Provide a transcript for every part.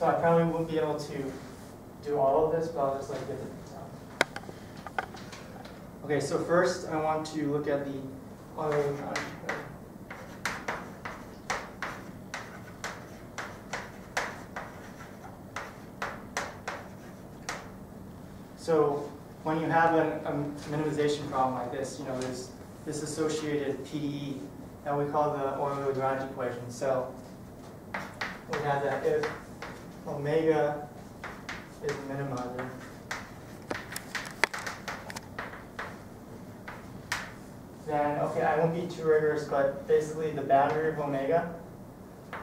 So I probably won't be able to do all of this, but I'll just like get it. Okay, so first I want to look at the oil. So when you have a minimization problem like this, there's this associated PDE that we call the Euler-Lagrange equation. So we have that if omega is a minimizer, then, okay, I won't be too rigorous, but basically the boundary of omega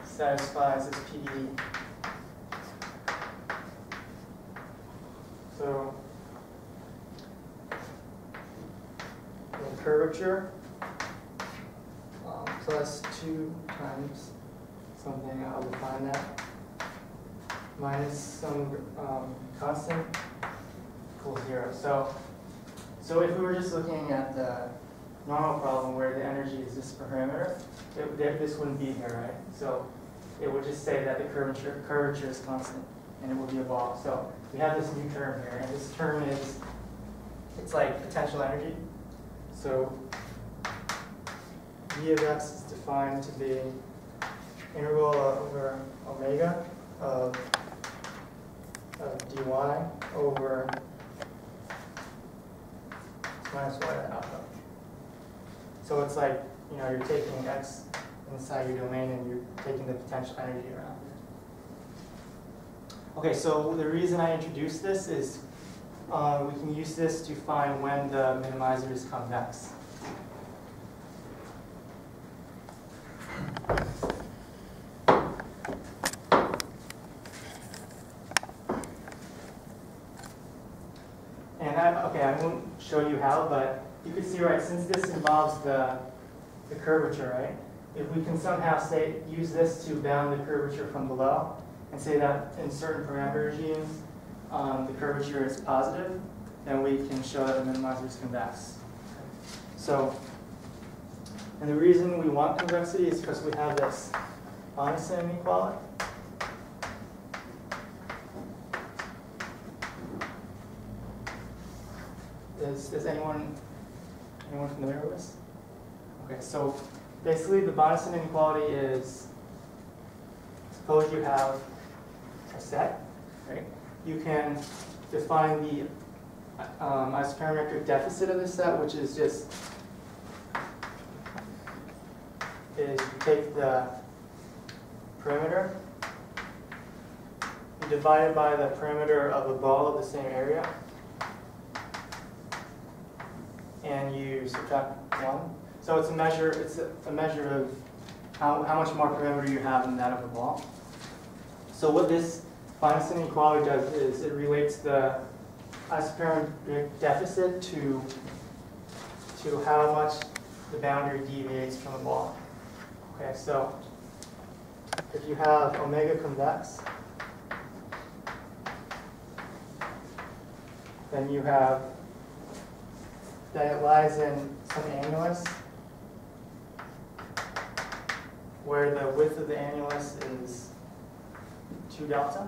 satisfies this PDE. So the curvature plus 2 times something, I'll define that, minus some constant equals 0. So if we were just looking at the normal problem where the energy is this parameter, this wouldn't be here, right? So it would just say that the curvature is constant and it will be a ball. So we have this new term here, and this term is, it's like potential energy. So V of x is defined to be integral over omega of dy over minus y to alpha. So it's like, you're taking x inside your domain and you're taking the potential energy around it. Okay, so the reason I introduced this is we can use this to find when the minimizer is convex. And I won't show you how, but you can see, right, since this involves the curvature, right? If we can somehow use this to bound the curvature from below and say that in certain parameter regimes the curvature is positive, then we can show that the minimizer is convex. So, and the reason we want convexity is because we have this Bonson inequality. Is anyone familiar with this? Okay, so basically the Bonson inequality is, suppose you have a set, right? You can define the isoperimetric deficit of the set, which is just, you take the perimeter, you divide it by the perimeter of a ball of the same area, and you subtract 1. So it's a measure of how much more perimeter you have than that of a ball. So what this Bonson inequality does is it relates the isoperimetric deficit to how much the boundary deviates from a ball. Okay, so if you have omega convex, then you have that it lies in some annulus where the width of the annulus is 2 delta.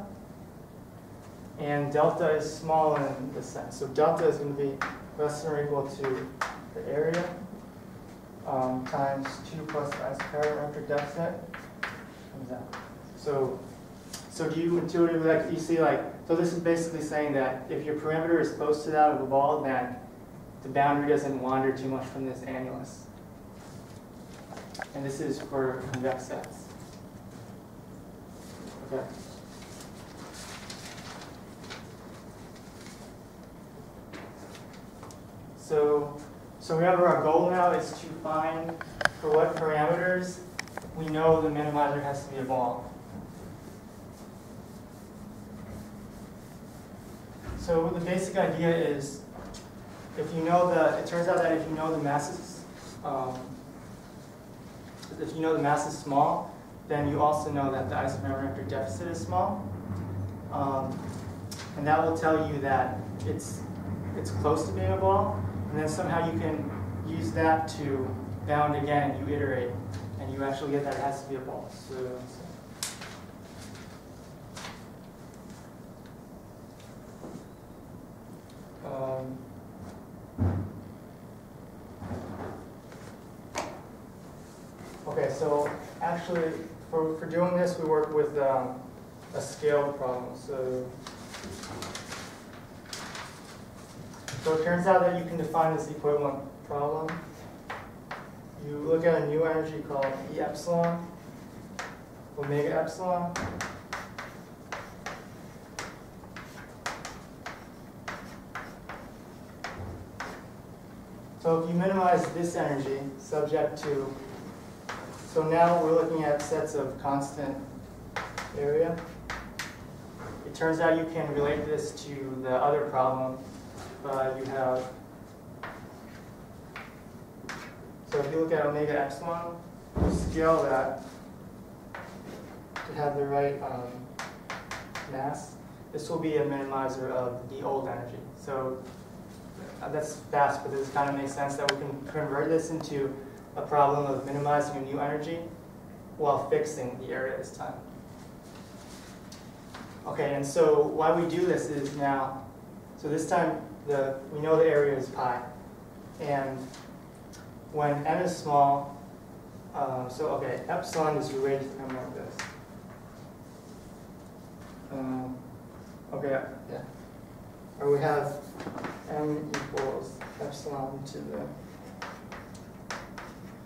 And delta is small in this sense. So delta is going to be less than or equal to the area times 2 plus the isoperimetric deficit. So do you intuitively, so this is basically saying that if your perimeter is close to that of a ball, then the boundary doesn't wander too much from this annulus. And this is for convex sets. Okay. So remember, our goal now is to find for what parameters we know the minimizer has to be a ball. So the basic idea is, it turns out that if you know the mass is small, then you also know that the isoperimetric deficit is small, and that will tell you that it's close to being a ball, and then somehow you can use that to bound again. You iterate, and you actually get that it has to be a ball. actually, for doing this, we work with a scale problem. So it turns out that you can define this equivalent problem. You look at a new energy called E epsilon, omega epsilon. So if you minimize this energy subject to, so now we're looking at sets of constant area. It turns out you can relate this to the other problem. You have, so if you look at omega epsilon, you scale that to have the right mass. This will be a minimizer of the old energy. So that's fast, but this kind of makes sense that we can convert this into a problem of minimizing a new energy while fixing the area this time. Okay, and so why we do this is now, so this time we know the area is pi, and when n is small, so okay, epsilon is related to m like this. Okay, yeah. Or we have m equals epsilon to the.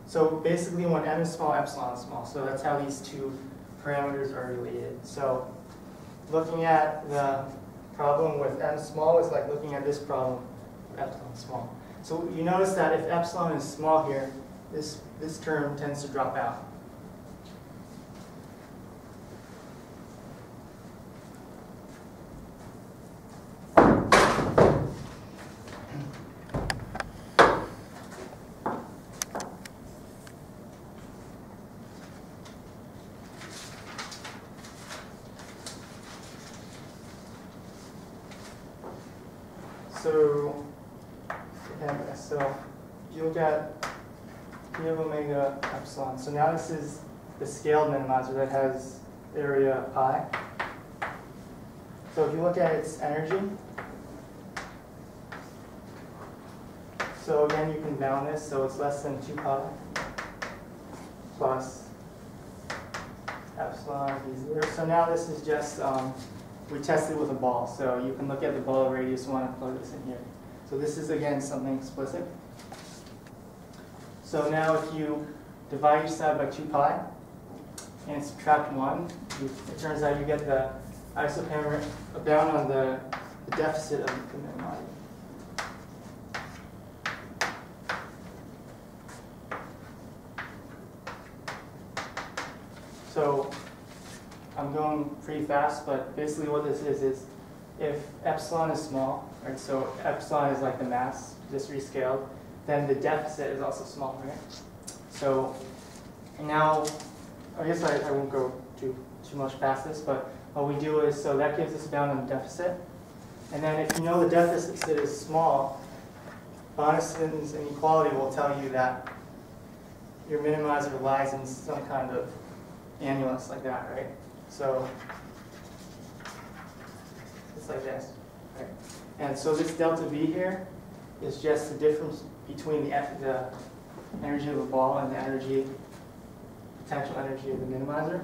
So basically, when m is small, epsilon is small. So that's how these two parameters are related. So looking at the problem with m small is like looking at this problem with epsilon small. So you notice that if epsilon is small here, this term tends to drop out. So if you look at P of omega epsilon, so now this is the scaled minimizer that has area pi. So if you look at its energy, so again you can bound this, so it's less than 2 pi plus epsilon v0. So now this is just, we tested with a ball, so you can look at the ball radius 1 and plug this in here. So this is, again, something explicit. So now if you divide each side by 2 pi and subtract 1, it turns out you get the isoperimetric bound on the deficit of the minimizer. So I'm going pretty fast, but basically what this is if epsilon is small, right, so epsilon is like the mass, just rescaled, then the deficit is also small, right? So now, I guess I won't go too much past this, but what we do is, so that gives us a bound on the deficit. And then if you know the deficit is small, Bonason's inequality will tell you that your minimizer lies in some kind of annulus like that, right? So it's like this, right? And so this delta V here is just the difference between the energy of the ball and the potential energy of the minimizer.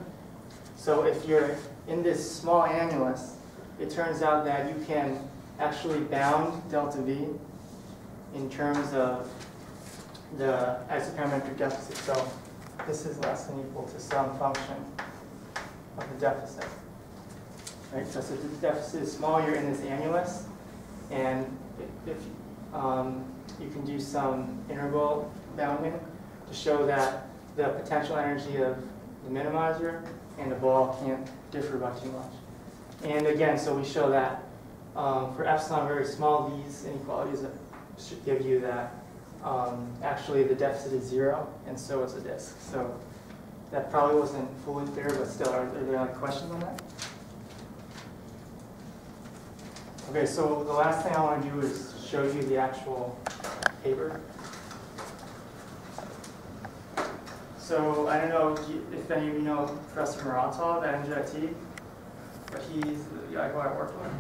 So if you're in this small annulus, it turns out that you can actually bound delta V in terms of the isoperimetric deficit. So this is less than or equal to some function of the deficit. Right? So if the deficit is small, you're in this annulus, and if you can do some integral bounding to show that the potential energy of the minimizer and the ball can't differ by too much. And again, so we show that for epsilon very small, these inequalities should give you that actually the deficit is 0, and so is a disk. So that probably wasn't fully clear, but still, are there any questions on that? Okay, so the last thing I want to do is show you the actual paper. So I don't know if any of you know Professor Muratov at NJIT, but he's the guy who I work with.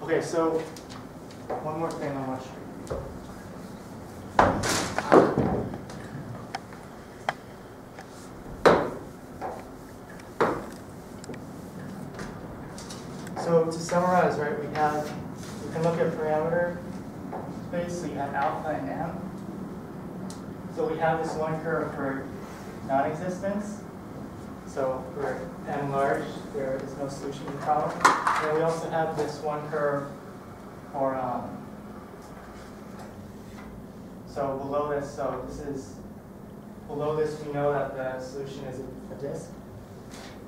Okay, so one more thing I want to show you. So to summarize, right, we can look at parameter space, so you have alpha and m. So we have this one curve for non-existence. So for n large, there is no solution to the problem. And we also have this one curve for, so below this, below this we know that the solution is a disk.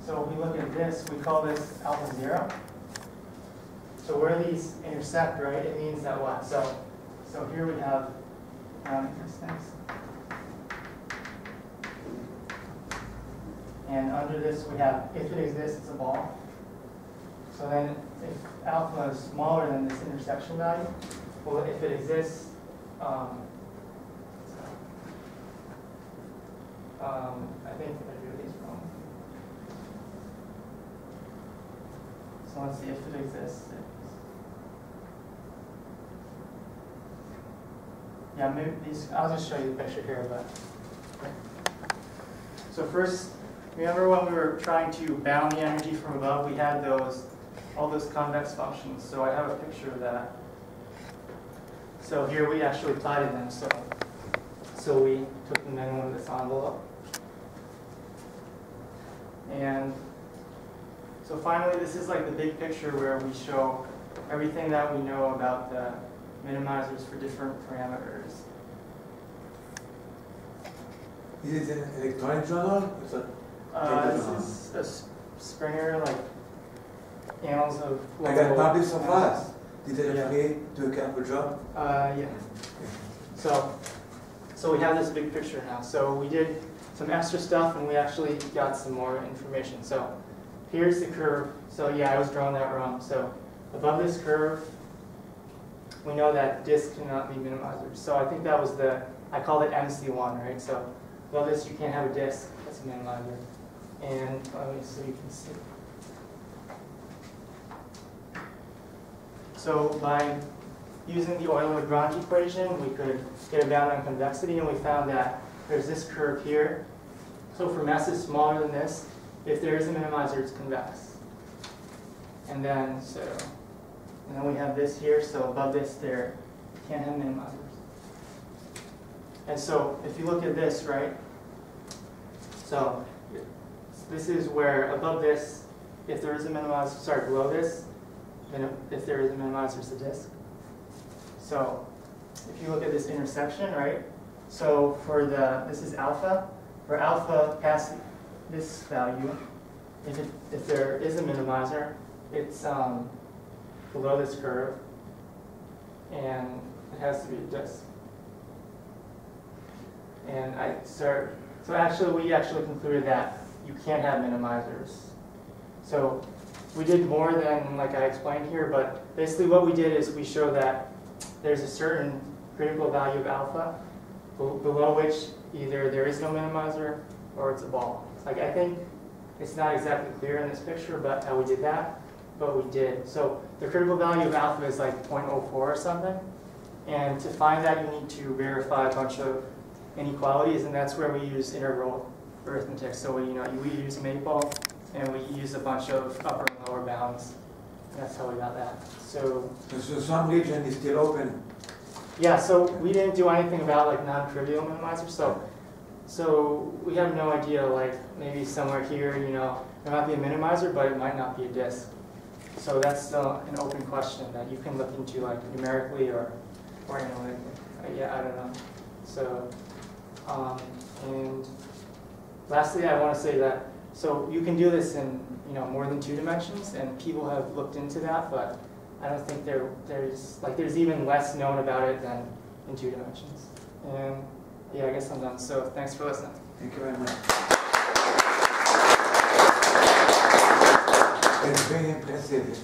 So if we look at this, we call this alpha 0. So where these intersect, right, it means that what? So here we have non-existence. And under this we have, if it exists, it's a ball. So then if alpha is smaller than this intersection value, well, if it exists, I think I drew these wrong. So let's see if it exists. Yeah, maybe these, I'll just show you the picture here, but. So first, remember when we were trying to bound the energy from above, we had all those convex functions. So I have a picture of that. So here we actually plotted them. So we took the minimum of this envelope. And so finally, this is like the big picture where we show everything that we know about the minimizers for different parameters. Is it an electronic journal? This is a Springer, like annals of I got published so global fast. Did it actually do a careful job? Yeah. So we have this big picture now. So we did some extra stuff and we actually got some more information. So here's the curve. So yeah, I was drawing that wrong. So above this curve, we know that disk cannot be minimizers. So I think that was I called it MC1, right? So above this, you can't have a disk that's a minimizer. And so you can see. So by using the Euler-Lagrange equation, we could get a bound on convexity, and we found that there's this curve here. So for masses smaller than this, if there is a minimizer, it's convex. And then we have this here, so above this there, you can't have minimizers. And so if you look at this, right, so this is where above this, if there is a minimizer, sorry, below this, then if there is a minimizer, it's a disk. So if you look at this intersection, right, so for this is alpha, for alpha past this value, if there is a minimizer, it's below this curve, and it has to be a disk. And so we actually concluded that you can't have minimizers. So we did more than like I explained here, but basically what we did is we show that there's a certain critical value of alpha below which either there is no minimizer or it's a ball. Like I think it's not exactly clear in this picture, but how we did that. But we did. So the critical value of alpha is like 0.04 or something. And to find that, you need to verify a bunch of inequalities, and that's where we use integral arithmetic. So we use maple, and we use a bunch of upper and lower bounds. That's how we got that. So some region is still open. Yeah. So we didn't do anything about like non-trivial minimizers. So we have no idea. Like maybe somewhere here, there might be a minimizer, but it might not be a disk. So that's still an open question that you can look into like numerically or analytically. Yeah, I don't know. So, and lastly, I want to say that so you can do this in more than 2 dimensions, and people have looked into that, but I don't think there's even less known about it than in 2 dimensions. And yeah, I guess I'm done. So thanks for listening. Thank you very much. It's very impressive.